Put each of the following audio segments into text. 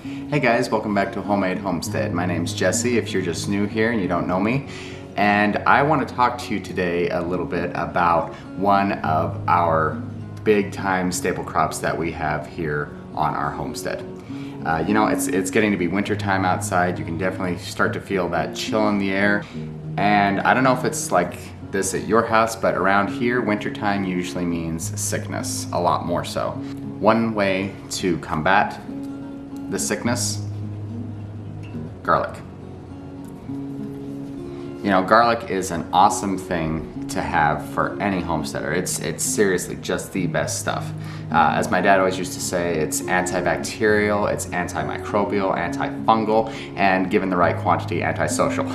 Hey guys, welcome back to Homemade Homestead. My name's Jesse if you're just new here and you don't know me. And I want to talk to you today a little bit about one of our big time staple crops that we have here on our homestead. You know, it's getting to be winter time outside. You can definitely start to feel that chill in the air. And I don't know if it's like this at your house, but around here, wintertime usually means sickness, a lot more so. One way to combat the sickness, garlic. You know, garlic is an awesome thing to have for any homesteader. It's seriously just the best stuff. As my dad always used to say, it's antibacterial, it's antimicrobial, antifungal, and given the right quantity, antisocial.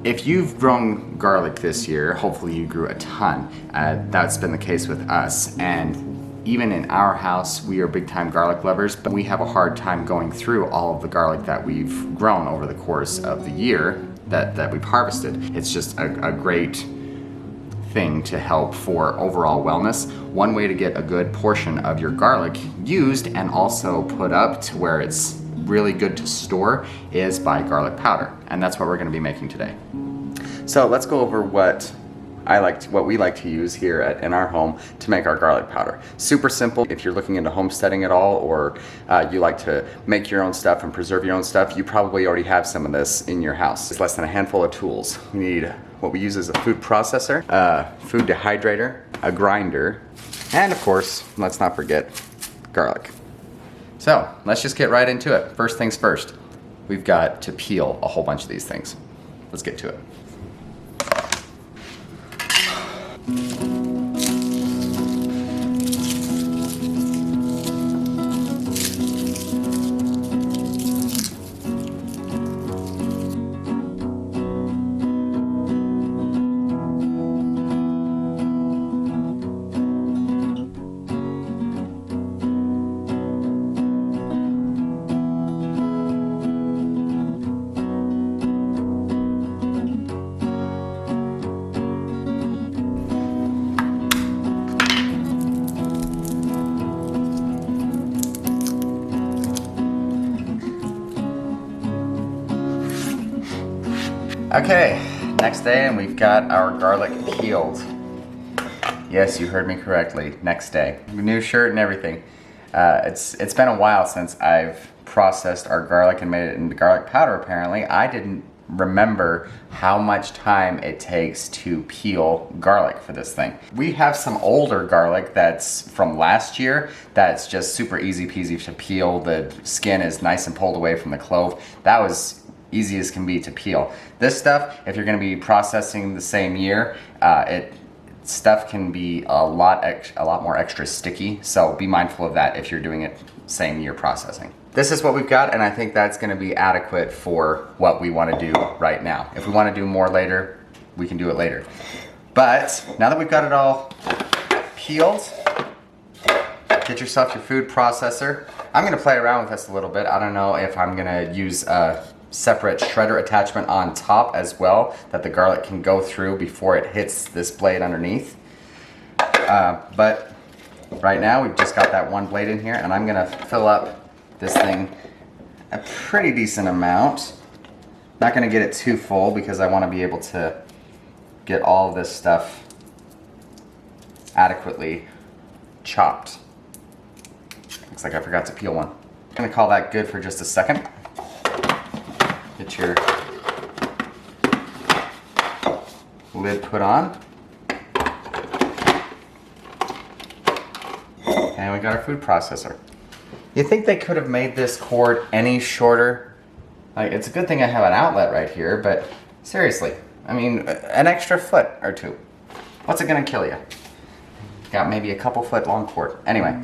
If you've grown garlic this year, hopefully you grew a ton. That's been the case with us. And even in our house, we are big time garlic lovers, but we have a hard time going through all of the garlic that we've grown over the course of the year that we've harvested. It's just a great thing to help for overall wellness. One way to get a good portion of your garlic used and also put up to where it's really good to store is by garlic powder. And that's what we're gonna be making today. So let's go over what we like to use here in our home to make our garlic powder. Super simple. If you're looking into homesteading at all, or you like to make your own stuff and preserve your own stuff, you probably already have some of this in your house. It's less than a handful of tools. We need what we use as a food processor, a food dehydrator, a grinder, and of course, let's not forget garlic. So let's just get right into it. First things first, we've got to peel a whole bunch of these things. Let's get to it. Okay, next day and we've got our garlic peeled. Yes, you heard me correctly, next day. New shirt and everything. It's been a while since I've processed our garlic and made it into garlic powder apparently. I didn't remember how much time it takes to peel garlic for this thing. We have some older garlic that's from last year that's just super easy peasy to peel. The skin is nice and pulled away from the clove. That was easy as can be to peel. This stuff, if you're going to be processing the same year, stuff can be a lot more extra sticky, so be mindful of that if you're doing it same year processing. This is what we've got, and I think that's going to be adequate for what we want to do right now. If we want to do more later, we can do it later. But now that we've got it all peeled, get yourself your food processor. I'm going to play around with this a little bit. I don't know if I'm going to use a separate shredder attachment on top as well that the garlic can go through before it hits this blade underneath. But right now we've just got that one blade in here, and I'm gonna fill up this thing a pretty decent amount. Not gonna get it too full because I want to be able to get all of this stuff adequately chopped. Looks like I forgot to peel one. I'm gonna call that good for just a second. Get your lid put on. And we got our food processor. You think they could have made this cord any shorter? Like, it's a good thing I have an outlet right here, but seriously, I mean, an extra foot or two. What's it gonna kill you? Got maybe a couple foot long cord. Anyway,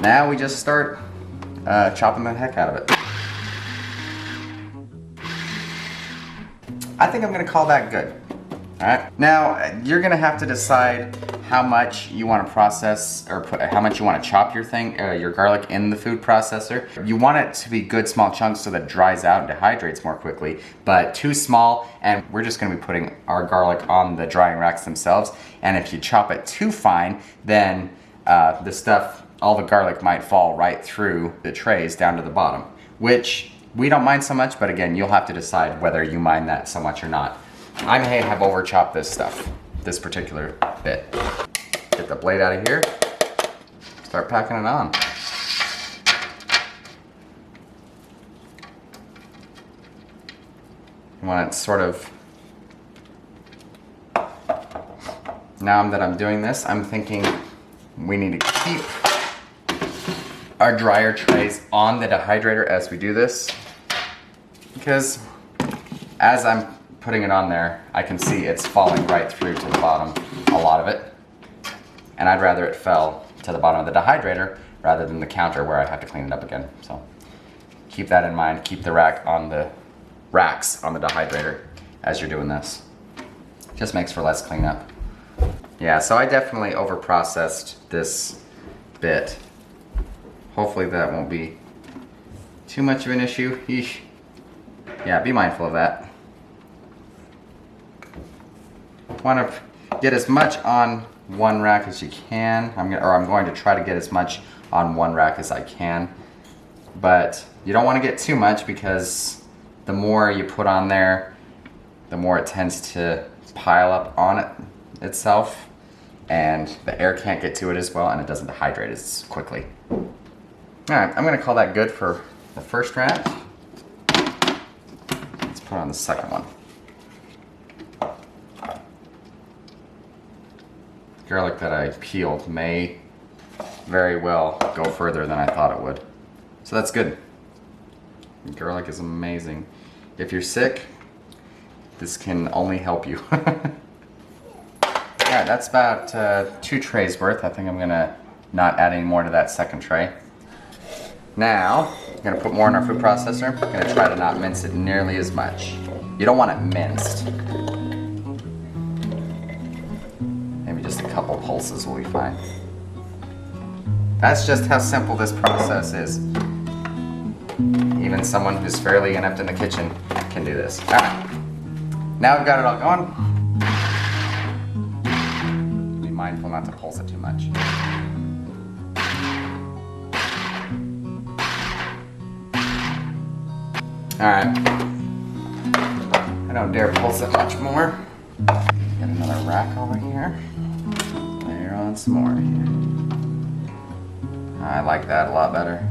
now we just start chopping the heck out of it. I think I'm gonna call that good. All right. Now, you're gonna have to decide how much you wanna process or how much you wanna chop your garlic in the food processor. You want it to be good small chunks so that it dries out and dehydrates more quickly, but too small, and we're just gonna be putting our garlic on the drying racks themselves. And if you chop it too fine, then the stuff all the garlic might fall right through the trays down to the bottom, which we don't mind so much, but again, you'll have to decide whether you mind that so much or not. I may have over chopped this stuff, this particular bit. Get the blade out of here, start packing it on. You want it sort of, now that I'm doing this, I'm thinking we need to keep our dryer trays on the dehydrator as we do this, because as I'm putting it on there, I can see it's falling right through to the bottom, a lot of it. And I'd rather it fell to the bottom of the dehydrator rather than the counter where I have to clean it up again. So keep that in mind, keep the racks on the dehydrator as you're doing this. Just makes for less cleanup. Yeah, so I definitely overprocessed this bit. Hopefully that won't be too much of an issue. Yeesh. Yeah, be mindful of that. Want to get as much on one rack as you can. I'm going to try to get as much on one rack as I can. But you don't want to get too much, because the more you put on there, the more it tends to pile up on it itself, and the air can't get to it as well, and it doesn't dehydrate as quickly. Alright, I'm going to call that good for the first rack. Let's put on the second one. Garlic that I peeled may very well go further than I thought it would. So that's good. Garlic is amazing. If you're sick, this can only help you. Yeah, that's about 2 trays worth. I think I'm gonna not add any more to that second tray. Now, I'm gonna put more in our food processor. I'm gonna try to not mince it nearly as much. You don't want it minced. Maybe just a couple pulses will be fine. That's just how simple this process is. Even someone who's fairly inept in the kitchen can do this. All right, now we've got it all going. Be mindful not to pulse it too much. All right, I don't dare pulse it much more. Get another rack over here. Layer on some more here. I like that a lot better.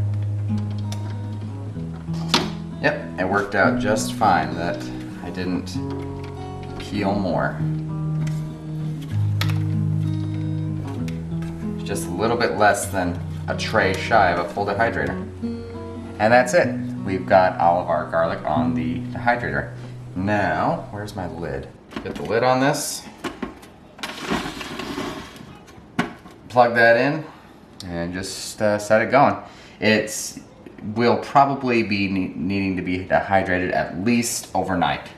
Yep, it worked out just fine that I didn't peel more. Just a little bit less than a tray shy of a full dehydrator. And that's it. We've got all of our garlic on the dehydrator. Now, where's my lid? Get the lid on this. Plug that in and just set it going. Will probably be needing to be dehydrated at least overnight.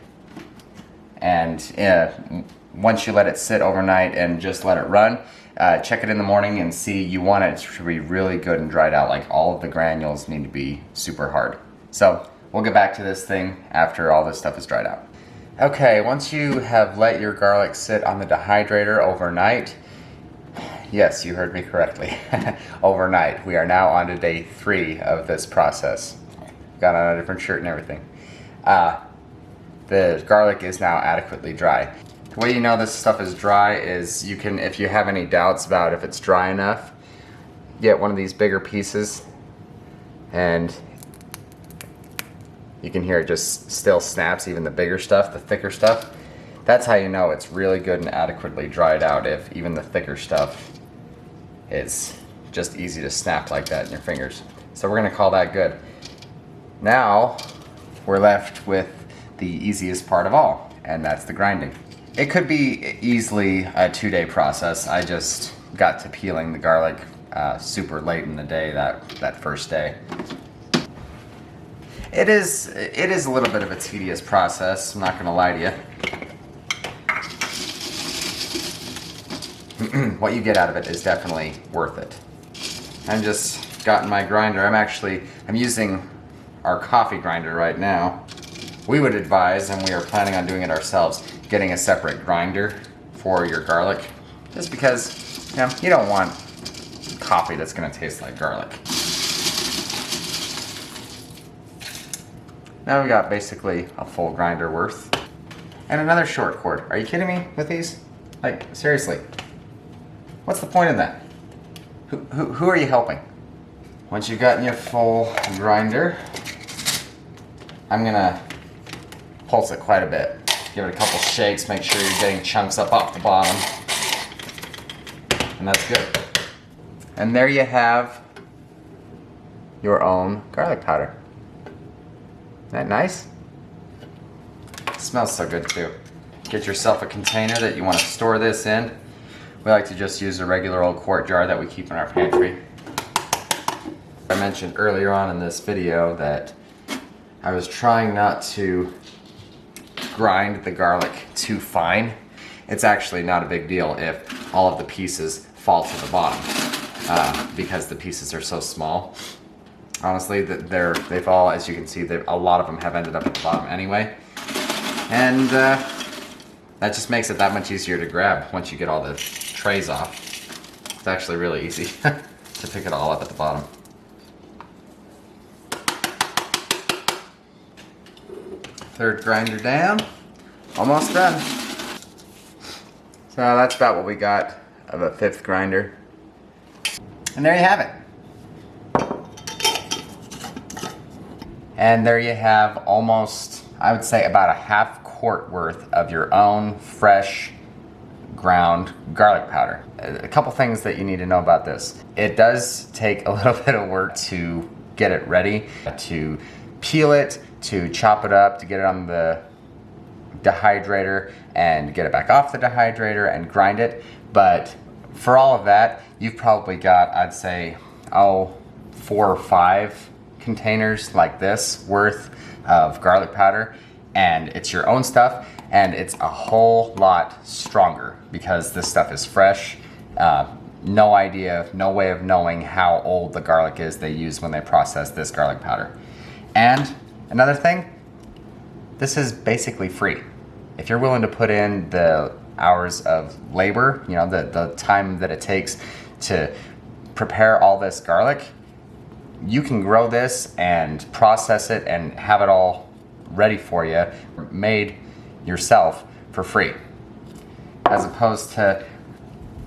And once you let it sit overnight and just let it run, check it in the morning and see. You want it to be really good and dried out. Like, all of the granules need to be super hard. So we'll get back to this thing after all this stuff is dried out. Okay, once you have let your garlic sit on the dehydrator overnight, yes, you heard me correctly. Overnight. We are now on to day 3 of this process. Got on a different shirt and everything. The garlic is now adequately dry. The way you know this stuff is dry is you can, if you have any doubts about if it's dry enough, get one of these bigger pieces and you can hear it just still snaps, even the bigger stuff, the thicker stuff. That's how you know it's really good and adequately dried out, if even the thicker stuff is just easy to snap like that in your fingers. So we're gonna call that good. Now we're left with the easiest part of all, and that's the grinding. It could be easily a 2-day process. I just got to peeling the garlic super late in the day that first day. It is a little bit of a tedious process, I'm not gonna lie to you. What you get out of it is definitely worth it. I'm just gotten my grinder. I'm using our coffee grinder right now. We would advise, and we are planning on doing it ourselves, getting a separate grinder for your garlic. Just because, you don't want coffee that's gonna taste like garlic. Now we got basically a full grinder worth. And another short cord. Are you kidding me with these? Like, seriously. What's the point of that? Who are you helping? Once you've gotten your full grinder, I'm gonna pulse it quite a bit. Give it a couple shakes, make sure you're getting chunks up off the bottom. And that's good. And there you have your own garlic powder. Isn't that nice? It smells so good too. Get yourself a container that you want to store this in. We like to just use a regular old quart jar that we keep in our pantry. I mentioned earlier on in this video that I was trying not to grind the garlic too fine. It's actually not a big deal if all of the pieces fall to the bottom because the pieces are so small. Honestly, they've all, as you can see, a lot of them have ended up at the bottom anyway. And that just makes it that much easier to grab once you get all the trays off. It's actually really easy to pick it all up at the bottom. Third grinder down, almost done. So that's about what we got of a fifth grinder. And there you have it. And there you have almost, I would say about a half quart worth of your own fresh ground garlic powder. A couple things that you need to know about this. It does take a little bit of work to get it ready, to peel it, to chop it up, to get it on the dehydrator and get it back off the dehydrator and grind it. But for all of that, you've probably got, I'd say, 4 or 5 containers like this worth of garlic powder, and it's your own stuff, and it's a whole lot stronger because this stuff is fresh. No idea, no way of knowing how old the garlic is they use when they process this garlic powder. And another thing, this is basically free. If you're willing to put in the hours of labor, you know, the time that it takes to prepare all this garlic, you can grow this and process it and have it all ready for you, made yourself for free. As opposed to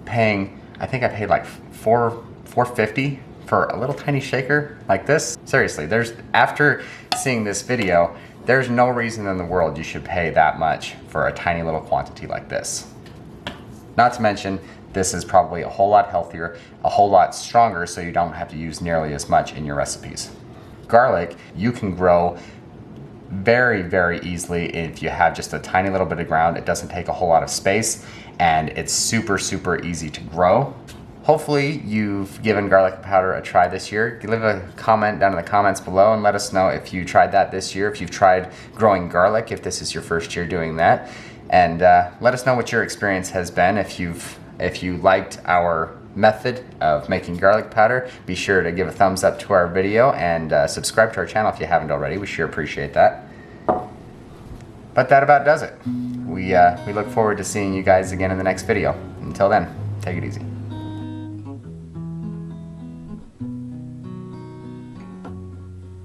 paying, I think I paid like $4.50 for a little tiny shaker like this. Seriously, after seeing this video, there's no reason in the world you should pay that much for a tiny little quantity like this. Not to mention, this is probably a whole lot healthier, a whole lot stronger, so you don't have to use nearly as much in your recipes. Garlic, you can grow very, very easily if you have just a tiny little bit of ground. It doesn't take a whole lot of space, and it's super, super easy to grow. Hopefully you've given garlic powder a try this year. Leave a comment down in the comments below and let us know if you tried that this year, if you've tried growing garlic, if this is your first year doing that. And let us know what your experience has been. If you liked our method of making garlic powder, be sure to give a thumbs up to our video and subscribe to our channel if you haven't already. We sure appreciate that. But that about does it. We look forward to seeing you guys again in the next video. Until then, take it easy.